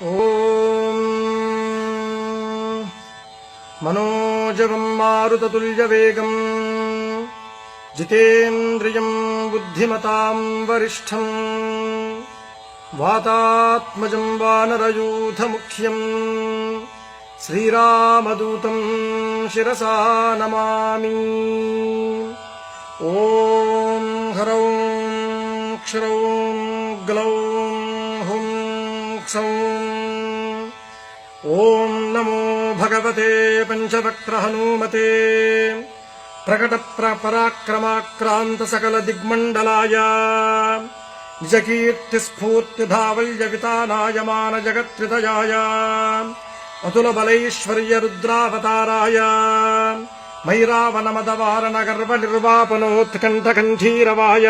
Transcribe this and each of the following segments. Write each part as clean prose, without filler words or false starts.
ఓం మనోజవం మారుతతుల్యవేగం జితేంద్రియం బుద్ధిమతాం వరిష్టం వాతాత్మజం వానరయూథముఖ్యం శ్రీరామదూతం శిరసా నమామి. ఓం హ్రౌం క్షరౌం గ్లౌం హుం క్షౌం. ఓం నమో భగవతే పంచవక్త్ర హనుమతే ప్రకట పరాక్రమాక్రాంత సకల దిగ్మండలాయ నిజకీర్తి స్ఫూర్తి ధావల్య వితానాయ మాన జగత్రితయాయ అతుల బలైశ్వర్య రుద్రావతారాయ మైరావణ మదవారణ గర్వ నిర్వాపనోత్కంఠ కంఠీరవాయ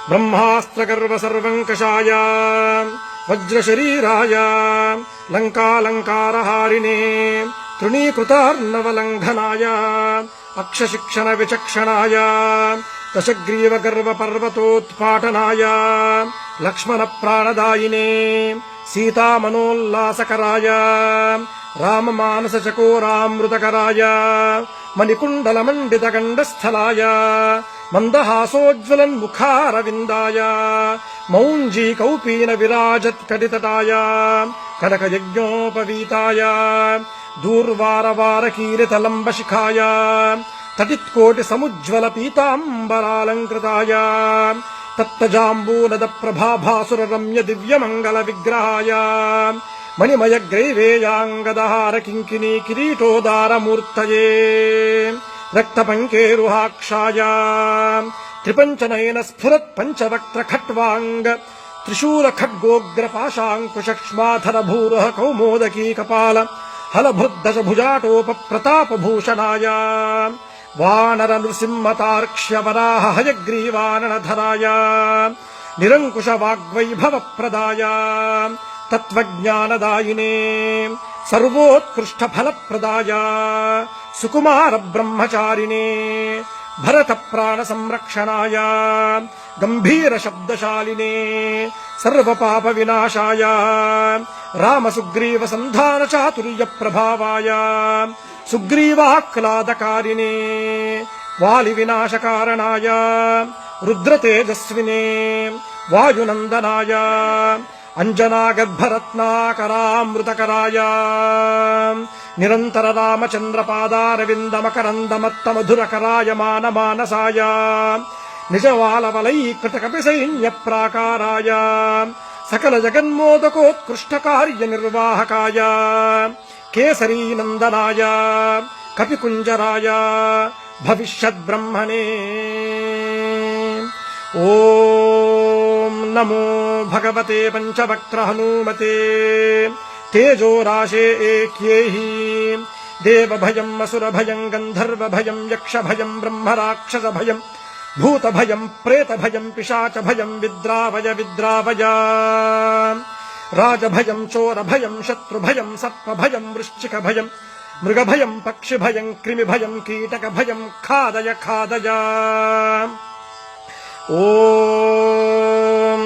బ్రహ్మాస్త్ర గర్వ సర్వంకషాయ వజ్రశరీరాయ లంకాలంకారహారిణే తృణీకృతార్ణవలంఘనాయ అక్షశిక్షణ విచక్షణాయ దశగ్రీవ గర్వ పర్వతోత్పాటనాయ లక్ష్మణ ప్రాణదాయినే సీతామనోల్లాసకరాయ రామమానస చకోరామృతకరాయ మణికుండలమండిత గండస్థలాయ మందహాసోజ్వలన్ముఖారవిందాయ మౌంజీ కౌపీన విరాజత్ కడితటాయ కనకయజ్ఞోపవీతాయ దూర్వారవారకీరితలంబశిఖాయ తటిత్కోటి సముజ్వల పీతాంబరాలంకృతాయ తత్తజాంబూనద ప్రభాభాసుర రమ్య దివ్యమంగళ విగ్రహాయ మణిమయ గ్రైవేయాంగదహార కింకినీ కిరీటోదారమూర్తయే రక్తపంకేరుహాక్షాయ త్రిపంచనయన స్ఫురత్ పంచవక్త్ర ఖట్వాంగ త్రిశూల ఖడ్గోగ్ర పాశాంకుశక్ష్మాధర భూరః కౌమోదకీ కపాల హలభృద్దశ భుజాటోప ప్రతాపభూషణాయ వానర నృసింహతార్క్ష్య వరాహ హయగ్రీవాననధరాయ నిరంకుశ వాగ్వైభవ ప్రదాయ తత్వజ్ఞానదాయినే సర్వోత్కృష్ట ఫలప్రదాయ సుకుమార బ్రహ్మచారిణే భరత ప్రాణ సంరక్షణాయ గంభీర శబ్దశాలినే సర్వపాప వినాశాయ రామ సుగ్రీవ సంధాన చాతుర్య ప్రభావాయ సుగ్రీవాహ్లాదకారిణే వాలి వినాశకారణాయ రుద్రతేజస్వినే వాయునందనాయ అంజనాగర్భరత్నాకరామృతకరాయ నిరంతర రామచంద్రపాదారవిందమకరందమత్త మధురకరాయ మానమానసాయ నిజవాలవలైకృత కపి సైన్య ప్రాకారాయ సకల జగన్మోదకోత్కృష్ట కార్య నిర్వాహకాయ కేసరీనందనాయ కపికుంజరాయ భవిష్యద్బ్రహ్మణే. ఓం నమో భగవతే పంచవక్త్ర హనుమతే తేజోరాశే ఏక్యేహి దేవభయం అసురభయం గంధర్వభయం యక్షభయం బ్రహ్మరాక్షసభయం భూతభయం ప్రేతభయం పిశాచభయం విద్రావయ విద్రావయ రాజభయం చోరభయం శత్రుభయం సర్పభయం వృశ్చికభయం మృగభయం పక్షిభయం క్రిమిభయం కీటకభయం ఖాదయ ఖాదయ. ఓం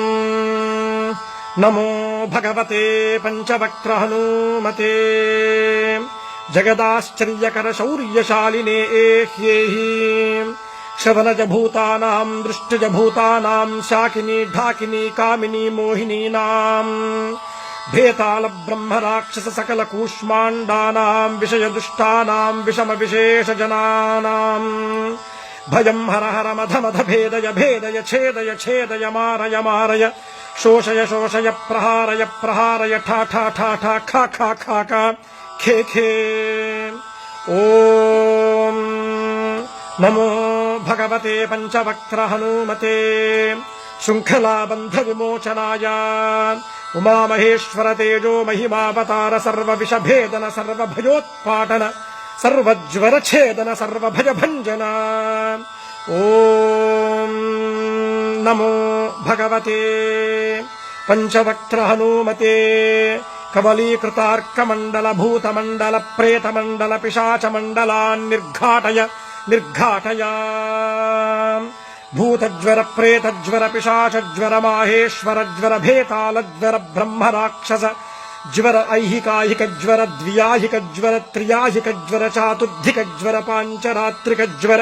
నమో భగవతే పంచవక్త్ర హనుమతే జగదాశ్చర్యకర శౌర్యశాలినే ఏహ్యేహి శవనజ భూతానాం దృష్టజ భూతానాం శాకినీ ఢాకినీ కామినీ మోహినీనాం భేతాళ బ్రహ్మ రాక్షస సకల కూష్మాండానాం విషయ దుష్టానాం విషమ విశేష జనానాం భయం హర హర మధ మధ భేదయ భేదయ ఛేదయ ఛేదయ మారయ మారయ శోషయ శోషయ ప్రహారయ ప్రహారయ ఠా ఠా ఠా ఠా ఖా ఖా ఖా ఖా ఖే ఖే. ఓం నమో భగవతే పంచవక్త్ర హనుమతే శృంఖలాబంధ విమోచనాయ ఉమామహేశ్వర తేజో మహిమావతార సర్వ విషభేదన సర్వభయోత్పాటన సర్వజ్వరఛేదన సర్వభయభంజన. ఓం నమో భగవతే పంచవక్త్ర హనుమతే కబలీకృతార్కమండల భూతమండల ప్రేతమండల పిశాచమండలాన్ నిర్ఘాటయ నిర్ఘాటయ భూతజ్వర ప్రేతజ్వర పిశాచజ్వర మాహేశ్వర జ్వర భేతాళ జ్వర బ్రహ్మ రాక్షస జ్వర ఐహికాహిక జ్వర ద్వ్యాహిక జ్వర త్రియాహిక జ్వర చాతుర్ధిక జ్వర పాంచరాత్రిక జ్వర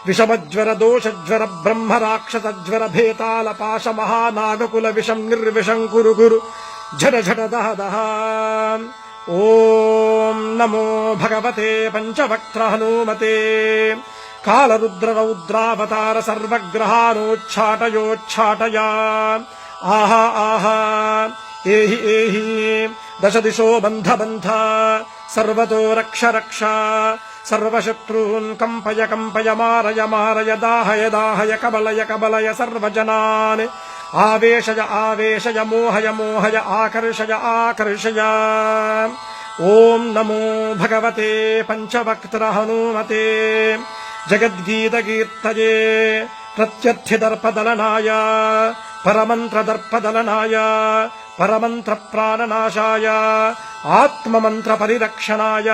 విషమజ్వర దోషజ్వర బ్రహ్మ రాక్షస జ్వర భేతాళ పాశ మహానాగకుల విషం నిర్విషం కురు గురు ఝట ఝట దహ దహ. ఓం నమో భగవతే పంచవక్త్ర హనుమతే కాళరుద్ర రౌద్రావతార సర్వగ్రహానోచ్ఛాటయోచ్ఛాటయా. ఆహా ఆహా ఏహి ఏహి దశ దిశో బంధ బంధ సర్వతో రక్ష రక్ష సర్వశత్రూన్ కంపయ కంపయ మారయ మారయ దాహయ దాహయ కబలయ కబలయ సర్వజనాన్ ఆవేశయ ఆవేశయ మోహయ మోహయ ఆకర్షయ ఆకర్షయ. ఓం నమో భగవతే పంచవక్త్ర హనుమతే జగద్గీతకీర్తయే ప్రత్యర్థిదర్పదలనాయ పరమంత్రదర్పదలనాయ పరమంత్ర ప్రాణనాశాయ ఆత్మమంత్ర పరిరక్షణాయ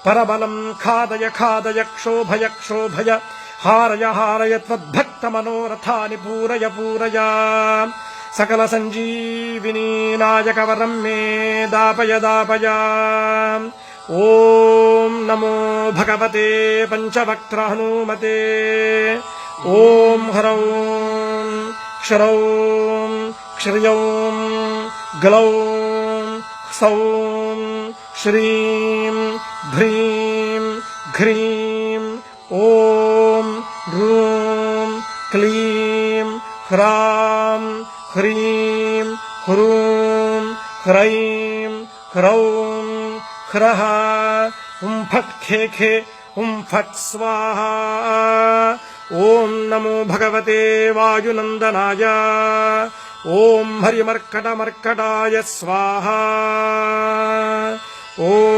పరబలం ఖాదయ ఖాదయ క్షోభయ క్షోభయ హారయ హారయ త్వద్భక్త మనోరథాని పూరయ పూరయ. సకల సంజీవినీ నాయక వరం మే దాపయ దాపయ. ఓం నమో భగవతే పంచవక్త్ర హనుమతే. ఓం హ్రౌం క్షరౌం క్షర్యౌం గ్లౌం సౌం శ్రీం భ్రీం ఘ్రీం. ఓం రూం క్లీం హ్రాం హ్రీం హ్రూం హ్రైం హ్రౌం హ్రః. హుం ఫట్ ఖే ఖే హుం ఫట్ స్వాహా. ఓం నమో భగవతే వాయునందనాయ. ఓం హరిమర్కట మర్కటాయ స్వాహా. ఓం